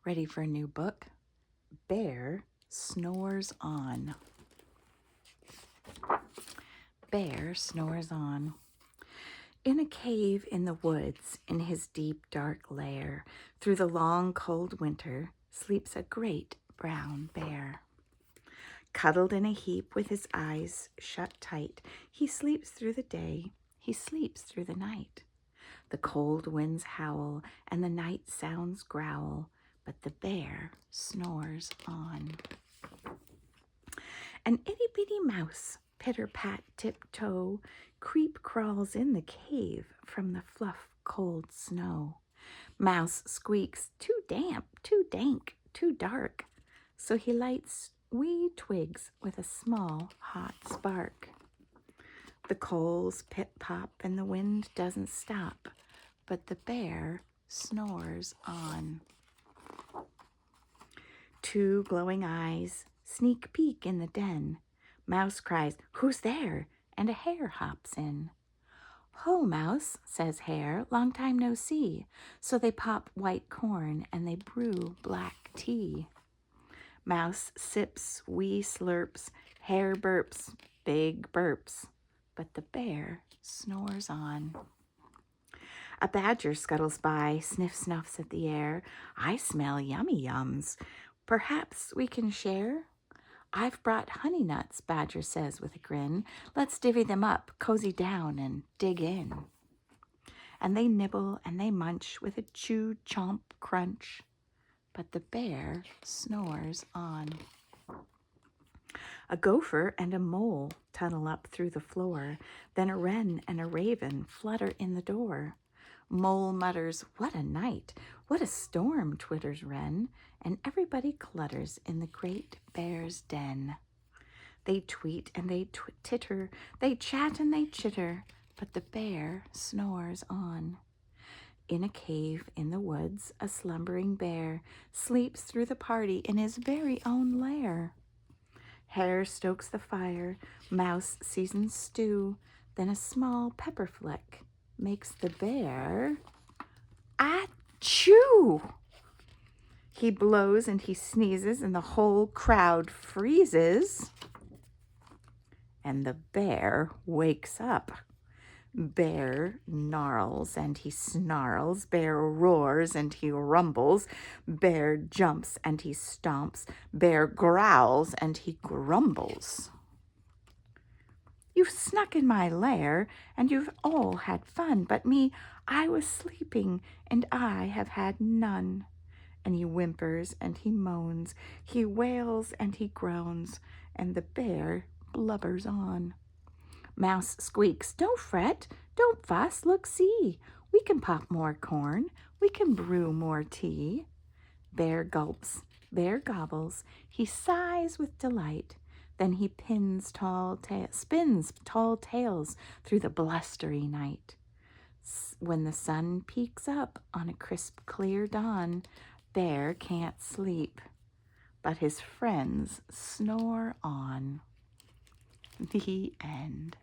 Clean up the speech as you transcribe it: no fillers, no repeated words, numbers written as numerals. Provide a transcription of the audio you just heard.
Ready for a new book? Bear Snores On. Bear snores on. In a cave in the woods, in his deep dark lair, through the long cold winter, sleeps a great brown bear. Cuddled in a heap with his eyes shut tight, he sleeps through the day, he sleeps through the night. The cold winds howl and the night sounds growl, but the bear snores on. An itty-bitty mouse, pitter-pat, tiptoe, creep crawls in the cave from the fluff cold snow. Mouse squeaks, too damp, too dank, too dark, so he lights wee twigs with a small hot spark. The coals pip-pop and the wind doesn't stop, but the bear snores on. Two glowing eyes sneak peek in the den. Mouse cries, "Who's there?" and a hare hops in. "Ho, Mouse," says Hare, "long time no see." So they pop white corn and they brew black tea. Mouse sips wee slurps, Hare burps, big burps, but the bear snores on. A badger scuttles by, sniff-snuffs at the air. "I smell yummy yums. Perhaps we can share?" "I've brought honey nuts," Badger says with a grin. "Let's divvy them up, cozy down, and dig in." And they nibble and they munch with a chew, chomp, crunch. But the bear snores on. A gopher and a mole tunnel up through the floor. Then a wren and a raven flutter in the door. Mole mutters, "What a night! What a storm!" twitters wren, and everybody clutters in the great bear's den. They tweet and they titter, they chat and they chitter, but the bear snores on. In a cave in the woods, a slumbering bear sleeps through the party in his very own lair. Hare stokes the fire, Mouse seasons stew, then a small pepper fleck makes the bear achoo! He blows and he sneezes and the whole crowd freezes. And the bear wakes up. Bear gnarls and he snarls. Bear roars and he rumbles. Bear jumps and he stomps. Bear growls and he grumbles. "You've snuck in my lair, and you've all had fun, but me, I was sleeping, and I have had none." And he whimpers and he moans, he wails and he groans, and the bear blubbers on. Mouse squeaks, "Don't fret, don't fuss, look, see, we can pop more corn, we can brew more tea." Bear gulps, bear gobbles, he sighs with delight, then he spins tall tales through the blustery night. When the sun peeks up on a crisp, clear dawn, Bear can't sleep, but his friends snore on. The end.